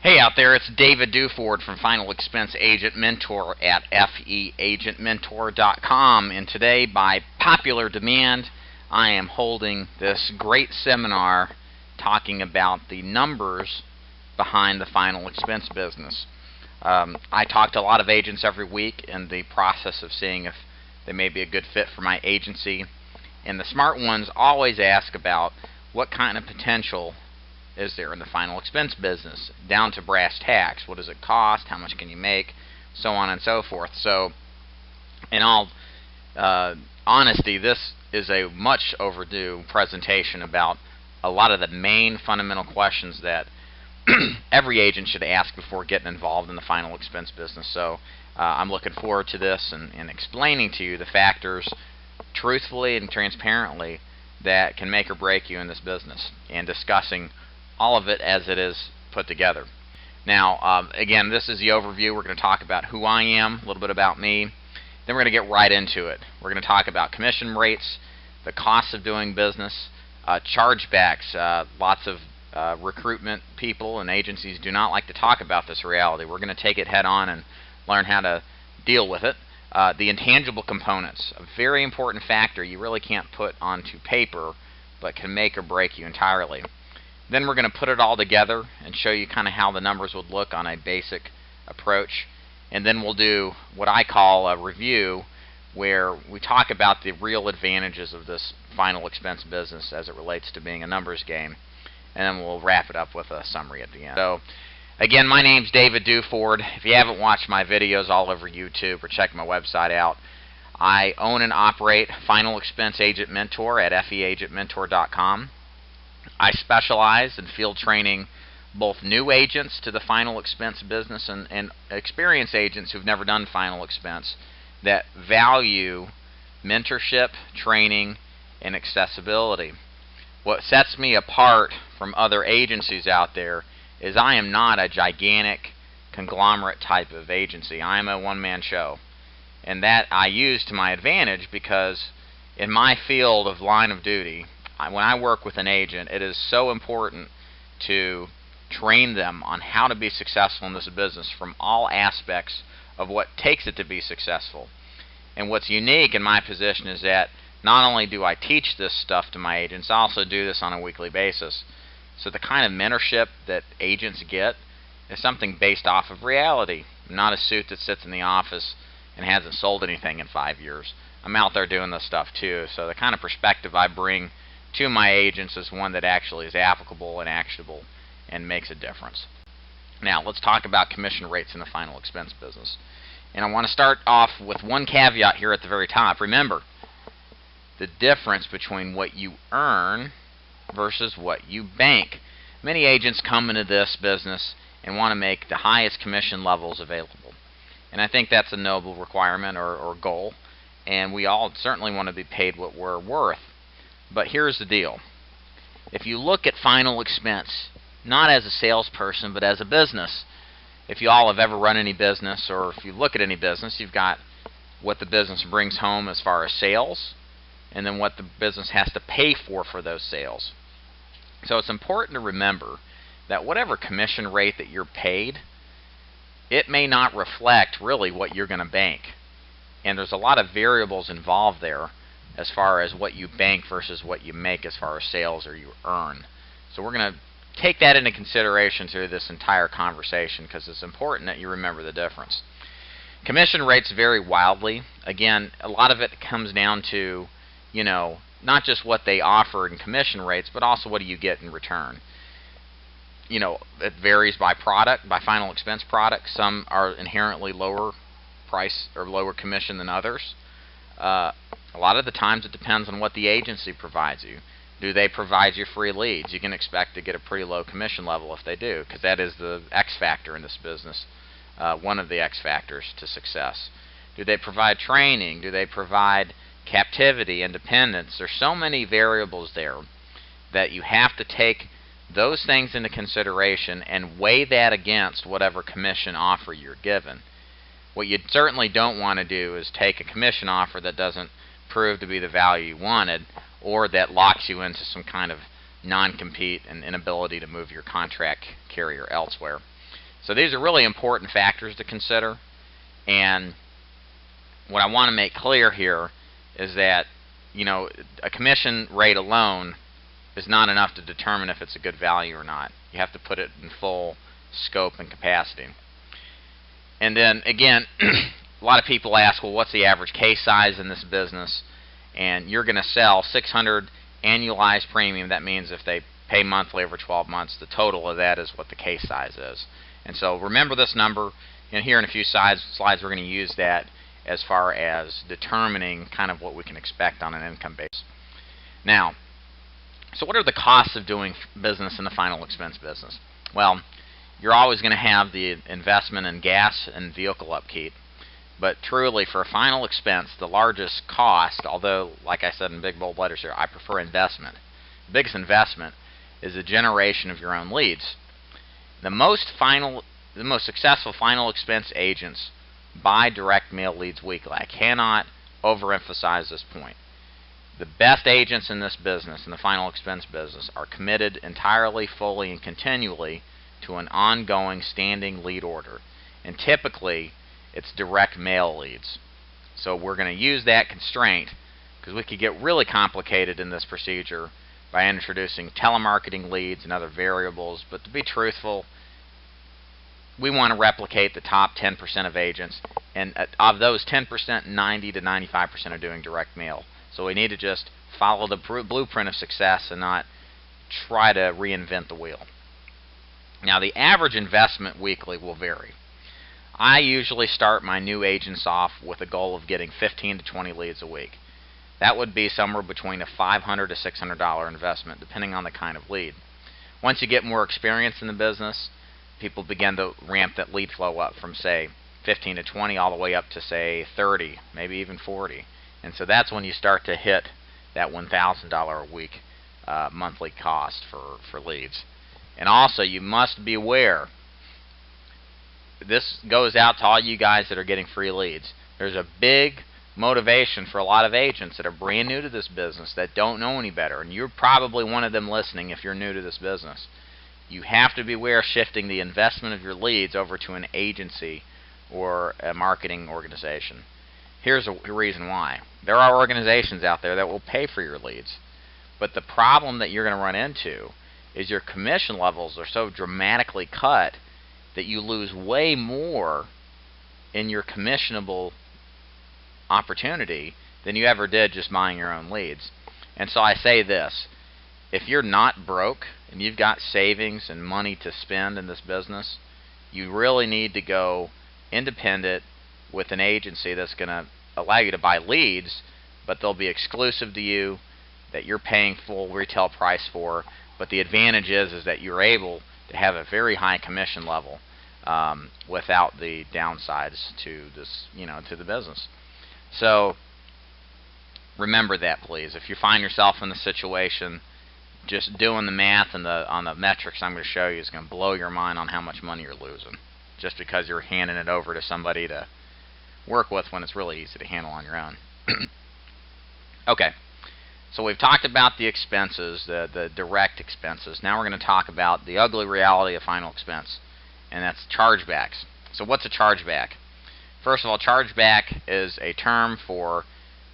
Hey out there, it's David Duford from Final Expense Agent Mentor at feagentmentor.com, and today, by popular demand, I am holding this great seminar talking about the numbers behind the final expense business. I talk to a lot of agents every week in the process of seeing if they may be a good fit for my agency, and the smart ones always ask about what kind of potential is there in the final expense business, down to brass tacks. What does it cost? How much can you make? So on and so forth. So, in all honesty, this is a much overdue presentation about a lot of the main fundamental questions that every agent should ask before getting involved in the final expense business. So, I'm looking forward to this and explaining to you the factors truthfully and transparently that can make or break you in this business, and discussing all of it as it is put together. Now, again, this is the overview. We're going to talk about who I am, a little bit about me. Then we're going to get right into it. We're going to talk about commission rates, the costs of doing business, chargebacks. Lots of recruitment people and agencies do not like to talk about this reality. We're going to take it head on and learn how to deal with it. The intangible components, a very important factor you really can't put onto paper, but can make or break you entirely. Then we're going to put it all together and show you kind of how the numbers would look on a basic approach. And then we'll do what I call a review, where we talk about the real advantages of this final expense business as it relates to being a numbers game. And then we'll wrap it up with a summary at the end. So, again, my name's David Duford. If you haven't watched my videos all over YouTube or checked my website out, I own and operate Final Expense Agent Mentor at feagentmentor.com. I specialize in field training both new agents to the final expense business and experienced agents who've never done final expense that value mentorship, training, and accessibility. What sets me apart from other agencies out there is I am not a gigantic conglomerate type of agency. I am a one-man show, and that I use to my advantage because in my field of line of duty, when I work with an agent, it is so important to train them on how to be successful in this business from all aspects of what takes it to be successful. And what's unique in my position is that not only do I teach this stuff to my agents, I also do this on a weekly basis. So the kind of mentorship that agents get is something based off of reality. I'm not a suit that sits in the office and hasn't sold anything in 5 years. I'm out there doing this stuff too. So the kind of perspective I bring to my agents is one that actually is applicable and actionable and makes a difference. Now, let's talk about commission rates in the final expense business. And I want to start off with one caveat here at the very top. Remember, the difference between what you earn versus what you bank. Many agents come into this business and want to make the highest commission levels available. And I think that's a noble requirement or goal. And we all certainly want to be paid what we're worth. But here's the deal. If you look at final expense, not as a salesperson, but as a business, if you all have ever run any business, or if you look at any business, you've got what the business brings home as far as sales, and then what the business has to pay for those sales. So it's important to remember that whatever commission rate that you're paid, it may not reflect really what you're going to bank. And there's a lot of variables involved there as far as what you bank versus what you make as far as sales or you earn. So we're going to take that into consideration through this entire conversation because it's important that you remember the difference. Commission rates vary wildly. Again, a lot of it comes down to, not just what they offer in commission rates, but also what do you get in return. It varies by product, by final expense product. Some are inherently lower price or lower commission than others. A lot of the times it depends on what the agency provides you. Do they provide you free leads? You can expect to get a pretty low commission level if they do, because that is the X factor in this business, one of the X factors to success. Do they provide training? Do they provide captivity, independence? There's so many variables there that you have to take those things into consideration and weigh that against whatever commission offer you're given. What you certainly don't want to do is take a commission offer that doesn't prove to be the value you wanted, or that locks you into some kind of non-compete and inability to move your contract carrier elsewhere. So these are really important factors to consider, and what I want to make clear here is that, you know, a commission rate alone is not enough to determine if it's a good value or not. You have to put it in full scope and capacity. And then again, a lot of people ask, well, what's the average case size in this business? And you're going to sell 600 annualized premium. That means if they pay monthly over 12 months, the total of that is what the case size is. And so remember this number, and here in a few slides we're going to use that as far as determining kind of what we can expect on an income base. Now, so what are the costs of doing business in the final expense business? Well, you're always going to have the investment in gas and vehicle upkeep, but truly for a final expense, the largest cost, although like I said in big bold letters here, I prefer investment. The biggest investment is the generation of your own leads. The most successful final expense agents buy direct mail leads weekly. I cannot overemphasize this point. The best agents in this business, in the final expense business, are committed entirely, fully, and continually to an ongoing standing lead order. And typically, it's direct mail leads. So we're going to use that constraint because we could get really complicated in this procedure by introducing telemarketing leads and other variables. But to be truthful, we want to replicate the top 10% of agents, and of those 10%, 90 to 95% are doing direct mail. So we need to just follow the blueprint of success and not try to reinvent the wheel. Now, the average investment weekly will vary. I usually start my new agents off with a goal of getting 15 to 20 leads a week. That would be somewhere between a $500 to $600 investment, depending on the kind of lead. Once you get more experience in the business, people begin to ramp that lead flow up from, say, 15 to 20 all the way up to, say, 30, maybe even 40. And so that's when you start to hit that $1,000 a week monthly cost for leads. And also, you must be aware, this goes out to all you guys that are getting free leads. There's a big motivation for a lot of agents that are brand new to this business that don't know any better, and you're probably one of them listening if you're new to this business. You have to beware of shifting the investment of your leads over to an agency or a marketing organization. Here's a reason why. There are organizations out there that will pay for your leads, but the problem that you're going to run into is your commission levels are so dramatically cut that you lose way more in your commissionable opportunity than you ever did just buying your own leads. And so I say this, if you're not broke and you've got savings and money to spend in this business, you really need to go independent with an agency that's going to allow you to buy leads, but they'll be exclusive to you, that you're paying full retail price for. But the advantage is that you're able to have a very high commission level without the downsides to this, to the business. So remember that, please. If you find yourself in the situation, just doing the math and on the metrics I'm going to show you is going to blow your mind on how much money you're losing, just because you're handing it over to somebody to work with when it's really easy to handle on your own. Okay, so we've talked about the expenses, the direct expenses. Now we're going to talk about the ugly reality of final expense, and that's chargebacks. So what's a chargeback? First of all, chargeback is a term for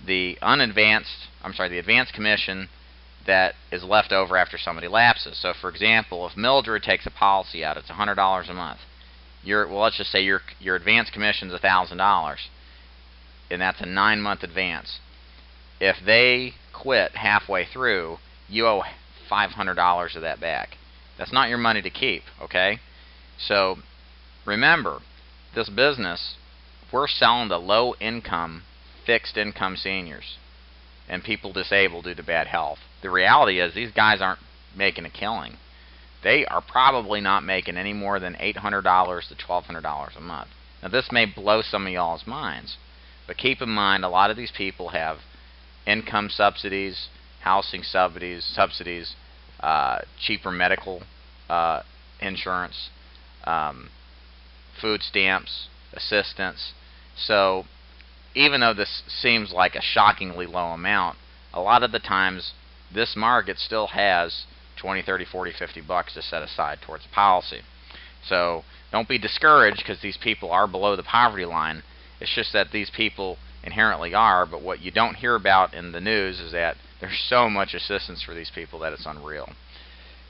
the advanced commission that is left over after somebody lapses. So for example, if Mildred takes a policy out, it's $100 a month. Let's just say your advance commission is $1,000, and that's a 9-month advance. If they quit halfway through, you owe $500 of that back. That's not your money to keep, okay? So remember, this business, we're selling to low-income, fixed-income seniors and people disabled due to bad health. The reality is these guys aren't making a killing. They are probably not making any more than $800 to $1,200 a month. Now this may blow some of y'all's minds, but keep in mind a lot of these people have income subsidies, housing subsidies, cheaper medical insurance, food stamps, assistance. So even though this seems like a shockingly low amount, a lot of the times this market still has 20, 30, 40, 50 bucks to set aside towards a policy. So don't be discouraged because these people are below the poverty line. It's just that these people inherently are, but what you don't hear about in the news is that there's so much assistance for these people that it's unreal.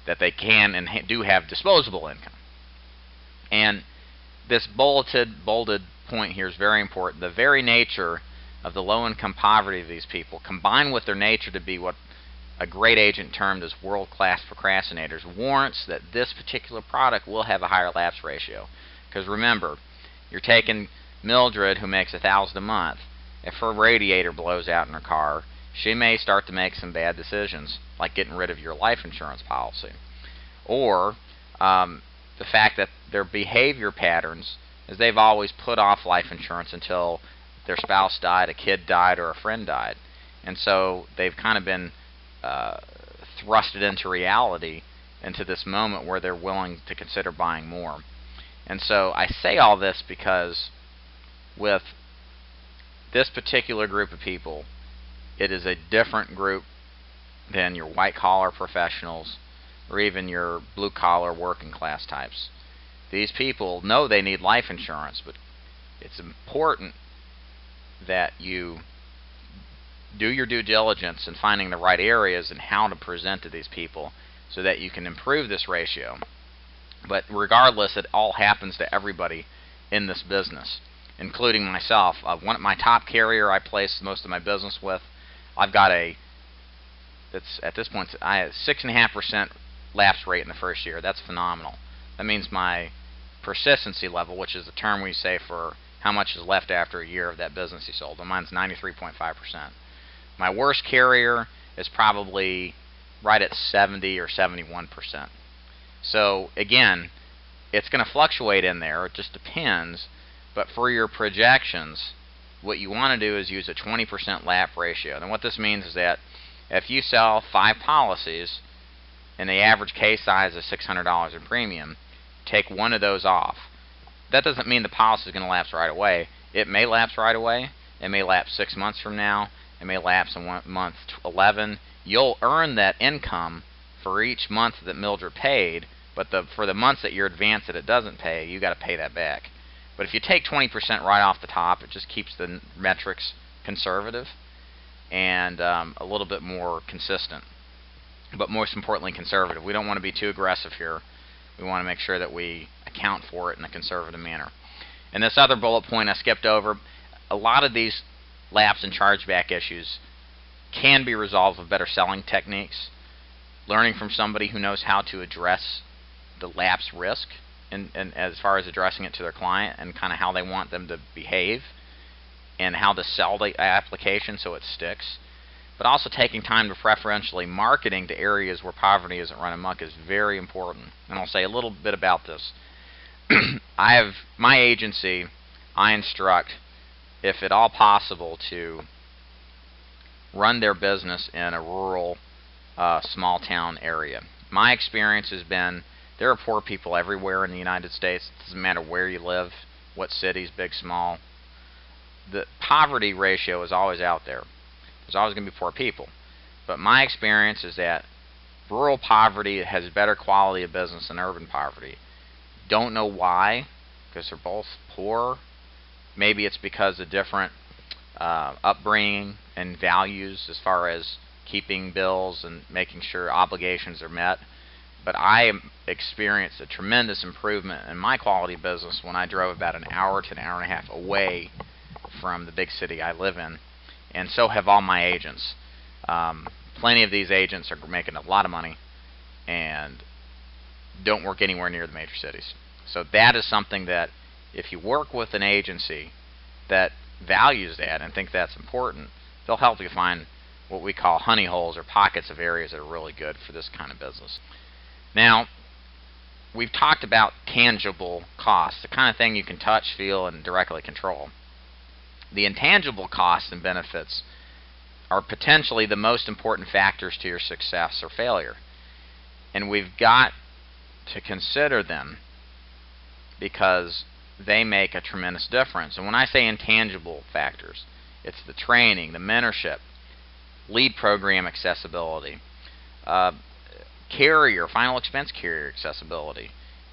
That they can and do have disposable income. And this bolded point here is very important. The very nature of the low-income poverty of these people, combined with their nature to be what a great agent termed as world-class procrastinators, warrants that this particular product will have a higher lapse ratio. Because remember, you're taking Mildred, who makes $1,000 a month. If her radiator blows out in her car, she may start to make some bad decisions, like getting rid of your life insurance policy. Or the fact that their behavior patterns is they've always put off life insurance until their spouse died, a kid died, or a friend died. And so they've kind of been thrusted into reality, into this moment where they're willing to consider buying more. And so I say all this because with this particular group of people, it is a different group than your white-collar professionals or even your blue-collar working class types. These people know they need life insurance, but it's important that you do your due diligence in finding the right areas and how to present to these people so that you can improve this ratio. But regardless, it all happens to everybody in this business, including myself. My top carrier I place most of my business with, I've got that's at this point I have 6.5% lapse rate in the first year. That's phenomenal. That means my persistency level, which is the term we say for how much is left after a year of that business you sold, and mine's 93.5%. My worst carrier is probably right at 70 or 71%. So again, it's going to fluctuate in there. It just depends. But for your projections, what you want to do is use a 20% lapse ratio. And what this means is that if you sell 5 policies and the average case size is $600 in premium, take one of those off. That doesn't mean the policy is going to lapse right away. It may lapse right away. It may lapse 6 months from now. It may lapse in month 11. You'll earn that income for each month that Mildred paid, but for the months that you're advanced that it doesn't pay, you got to pay that back. But if you take 20% right off the top, it just keeps the metrics conservative and a little bit more consistent. But most importantly, conservative. We don't want to be too aggressive here. We want to make sure that we account for it in a conservative manner. And this other bullet point I skipped over, a lot of these lapse and chargeback issues can be resolved with better selling techniques, learning from somebody who knows how to address the lapse risk and as far as addressing it to their client and kind of how they want them to behave and how to sell the application so it sticks. But also taking time to preferentially marketing to areas where poverty isn't running amok is very important. And I'll say a little bit about this. I have my agency, I instruct, if at all possible, to run their business in a rural, small town area. My experience has been there are poor people everywhere in the United States. It doesn't matter where you live, what cities, big, small. The poverty ratio is always out there. There's always going to be poor people. But my experience is that rural poverty has better quality of business than urban poverty. Don't know why, because they're both poor. Maybe it's because of different upbringing and values as far as keeping bills and making sure obligations are met. But I experienced a tremendous improvement in my quality of business when I drove about an hour to an hour and a half away from the big city I live in. And so have all my agents. Plenty of these agents are making a lot of money and don't work anywhere near the major cities. So that is something that if you work with an agency that values that and think that's important, they'll help you find what we call honey holes or pockets of areas that are really good for this kind of business. Now, we've talked about tangible costs, the kind of thing you can touch, feel, and directly control. The intangible costs and benefits are potentially the most important factors to your success or failure. And we've got to consider them because they make a tremendous difference. And when I say intangible factors, it's the training, the mentorship, lead program accessibility, carrier, final expense carrier accessibility,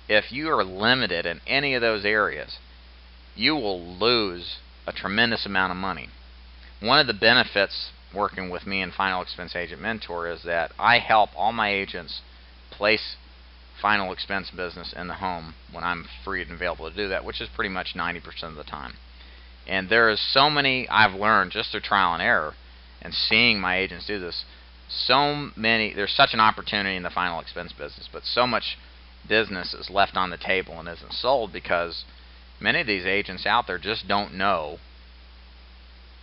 if you are limited in any of those areas, you will lose a tremendous amount of money. One of the benefits working with me in Final Expense Agent Mentor is that I help all my agents place final expense business in the home when I'm free and available to do that, which is pretty much 90% of the time. And there is so many I've learned just through trial and error and seeing my agents do this. There's such an opportunity in the final expense business, but so much business is left on the table and isn't sold because many of these agents out there just don't know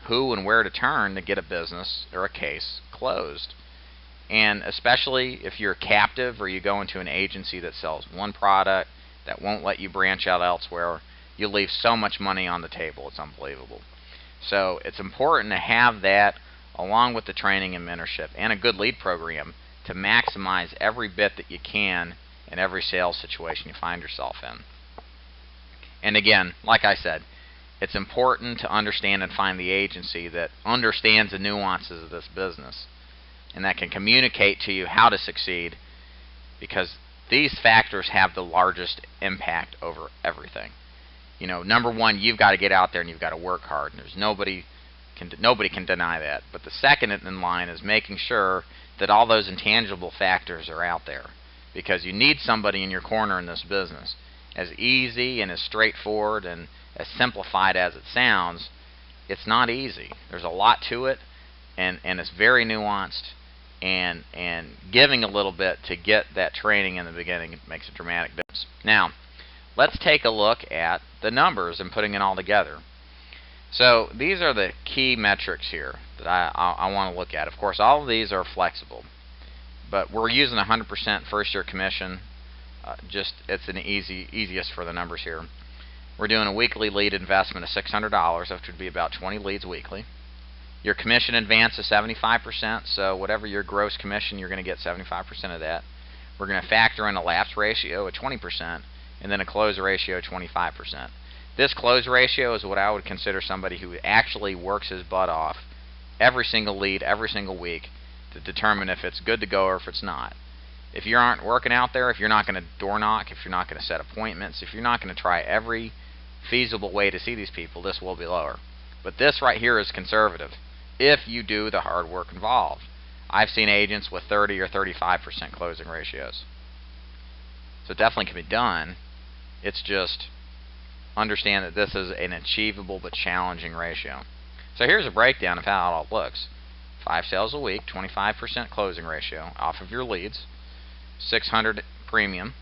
who and where to turn to get a business or a case closed. And especially if you're captive or you go into an agency that sells one product that won't let you branch out elsewhere, you leave so much money on the table. It's unbelievable. So it's important to have that along with the training and mentorship and a good lead program to maximize every bit that you can in every sales situation you find yourself in. And again, like I said, it's important to understand and find the agency that understands the nuances of this business and that can communicate to you how to succeed, because these factors have the largest impact over everything. You know, number one, you've got to get out there and you've got to work hard, and nobody can deny that. But the second in line is making sure that all those intangible factors are out there, because you need somebody in your corner in this business. As easy and as straightforward and as simplified as it sounds, it's not easy. There's a lot to it, and it's very nuanced, and giving a little bit to get that training in the beginning makes a dramatic difference. Now, let's take a look at the numbers and putting it all together. So these are the key metrics here that I want to look at. Of course, all of these are flexible, but we're using 100% first-year commission. It's an easiest for the numbers here. We're doing a weekly lead investment of $600, which would be about 20 leads weekly. Your commission advance is 75%, so whatever your gross commission, you're going to get 75% of that. We're going to factor in a lapse ratio of 20%, and then a close ratio of 25%. This close ratio is what I would consider somebody who actually works his butt off every single lead, every single week, to determine if it's good to go or if it's not. If you aren't working out there, if you're not going to door knock, if you're not going to set appointments, if you're not going to try every feasible way to see these people, this will be lower. But this right here is conservative if you do the hard work involved. I've seen agents with 30 or 35% closing ratios. So it definitely can be done. It's just understand that this is an achievable but challenging ratio. So here's a breakdown of how it all looks. 5 sales a week, 25% closing ratio off of your leads, 600 premium.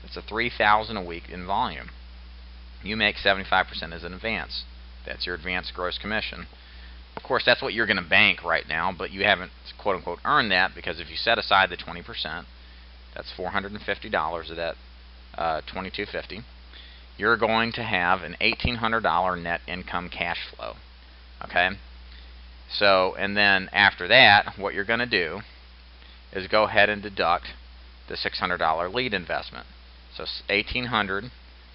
That's a 3,000 a week in volume. You make 75% as an advance. That's your advance gross commission. Of course, that's what you're going to bank right now, but you haven't quote-unquote earned that, because if you set aside the 20%, that's $450 of that $2,250. You're going to have an $1,800 net income cash flow. Okay? So, and then after that, what you're going to do is go ahead and deduct the $600 lead investment. So $1,800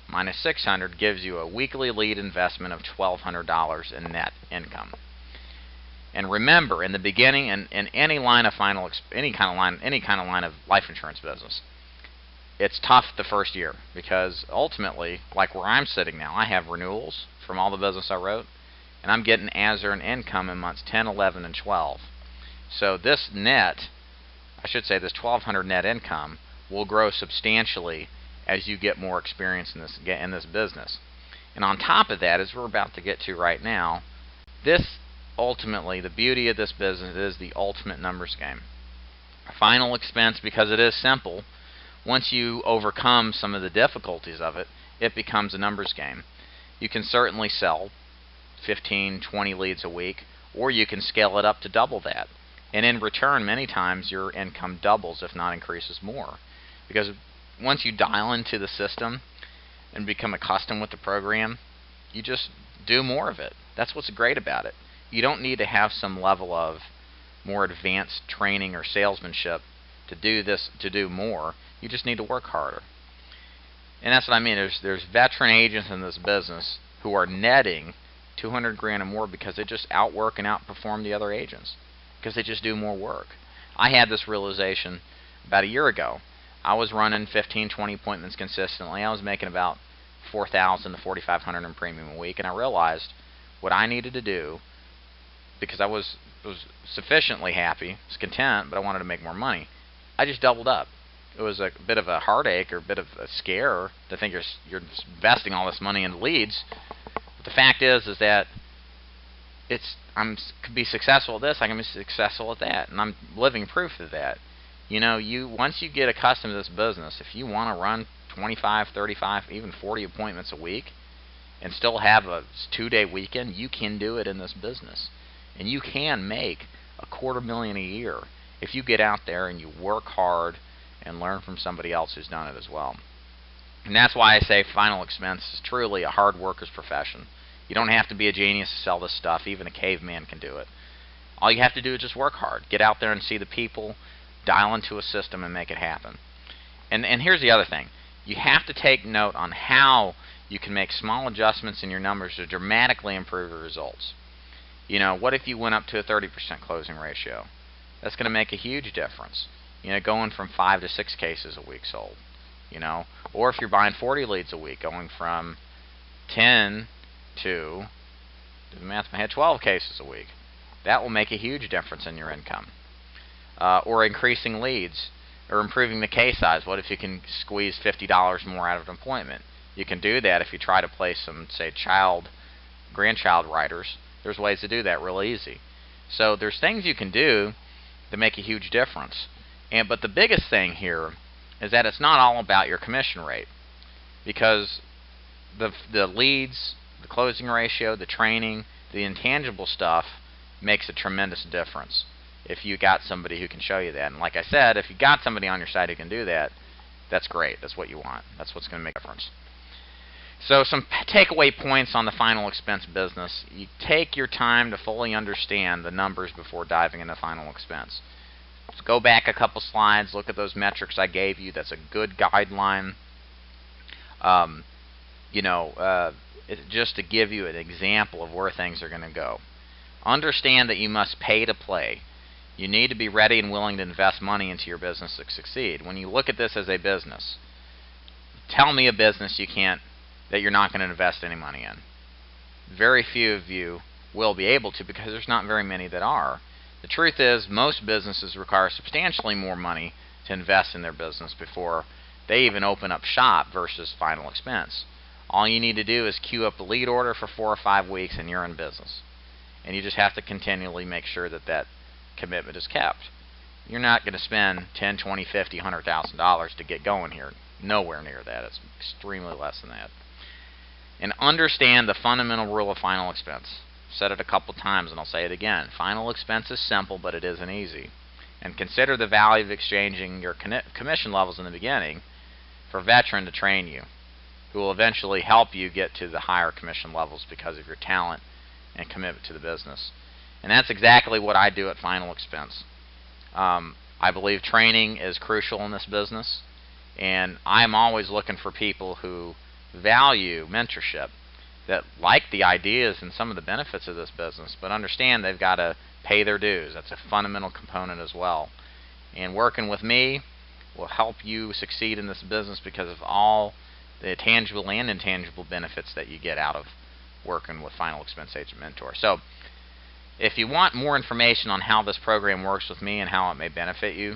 minus $600 gives you a weekly lead investment of $1,200 in net income. And remember, in the beginning, in any line of any kind of line of life insurance business, it's tough the first year, because ultimately, like where I'm sitting now, I have renewals from all the business I wrote, and I'm getting as earned income in months 10, 11, and 12. So this net, I should say this $1,200 net income, will grow substantially as you get more experience in this business. And on top of that, as we're about to get to right now, this ultimately, the beauty of this business is the ultimate numbers game. Final expense, because it is simple, once you overcome some of the difficulties of it, it becomes a numbers game. You can certainly sell 15, 20 leads a week, or you can scale it up to double that. And in return, many times your income doubles, if not increases more. Because once you dial into the system and become accustomed with the program, you just do more of it. That's what's great about it. You don't need to have some level of more advanced training or salesmanship to do this, to do more. You just need to work harder. And that's what I mean. There's veteran agents in this business who are netting $200 grand or more because they just outwork and outperform the other agents, because they just do more work. I had this realization about a year ago. I was running 15, 20 appointments consistently. I was making about $4,000 to $4,500 in premium a week, and I realized what I needed to do, because I was sufficiently happy, was content, but I wanted to make more money. I just doubled up. It was a bit of a heartache or a bit of a scare to think you're investing all this money in leads. But the fact is that I could be successful at this, I can be successful at that, and I'm living proof of that. You know, once you get accustomed to this business, if you want to run 25, 35, even 40 appointments a week and still have a 2-day weekend, you can do it in this business. And you can make $250,000 a year if you get out there and you work hard and learn from somebody else who's done it as well. And that's why I say final expense is truly a hard worker's profession. You don't have to be a genius to sell this stuff. Even a caveman can do it. All you have to do is just work hard. Get out there and see the people, dial into a system, and make it happen. And here's the other thing. You have to take note on how you can make small adjustments in your numbers to dramatically improve your results. You know, what if you went up to a 30% closing ratio? That's going to make a huge difference. You know, going from 5 to 6 cases a week sold. You know, or if you're buying 40 leads a week, going from 10 to, do the math in my head, 12 cases a week. That will make a huge difference in your income. Or increasing leads, or improving the case size. What if you can squeeze $50 more out of an appointment? You can do that if you try to place some, say, grandchild riders. There's ways to do that real easy. So there's things you can do that make a huge difference. But the biggest thing here is that it's not all about your commission rate, because the leads, the closing ratio, the training, the intangible stuff makes a tremendous difference if you got somebody who can show you that. And like I said, if you got somebody on your side who can do that, that's great. That's what you want. That's what's going to make a difference. So some takeaway points on the final expense business. You take your time to fully understand the numbers before diving into final expense. So go back a couple slides, look at those metrics I gave you. That's a good guideline. Just to give you an example of where things are going to go. Understand that you must pay to play. You need to be ready and willing to invest money into your business to succeed. When you look at this as a business, tell me a business that you're not going to invest any money in. Very few of you will be able to, because there's not very many that are. The truth is, most businesses require substantially more money to invest in their business before they even open up shop versus final expense. All you need to do is queue up a lead order for 4 or 5 weeks and you're in business. And you just have to continually make sure that commitment is kept. You're not going to spend $10, $20, $50, $100,000 to get going here. Nowhere near that. It's extremely less than that. And understand the fundamental rule of final expense. I've said it a couple times and I'll say it again. Final expense is simple, but it isn't easy. And consider the value of exchanging your commission levels in the beginning for a veteran to train you, who will eventually help you get to the higher commission levels because of your talent and commitment to the business. And that's exactly what I do at Final Expense. I believe training is crucial in this business, and I'm always looking for people who value mentorship, that like the ideas and some of the benefits of this business, but understand they've got to pay their dues. That's a fundamental component as well. And working with me will help you succeed in this business because of all the tangible and intangible benefits that you get out of working with Final Expense Agent Mentor. So if you want more information on how this program works with me and how it may benefit you,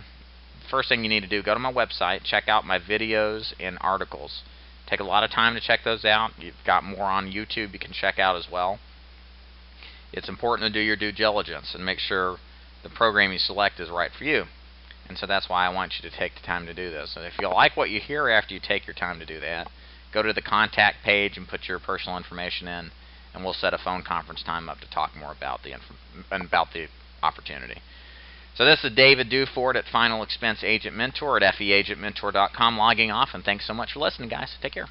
first thing you need to do, go to my website, check out my videos and articles. Take a lot of time to check those out. You've got more on YouTube you can check out as well. It's important to do your due diligence and make sure the program you select is right for you. And so that's why I want you to take the time to do this. And if you like what you hear after you take your time to do that, go to the contact page and put your personal information in, and we'll set a phone conference time up to talk more about the opportunity. So this is David Duford at Final Expense Agent Mentor at feagentmentor.com logging off, and thanks so much for listening, guys. Take care.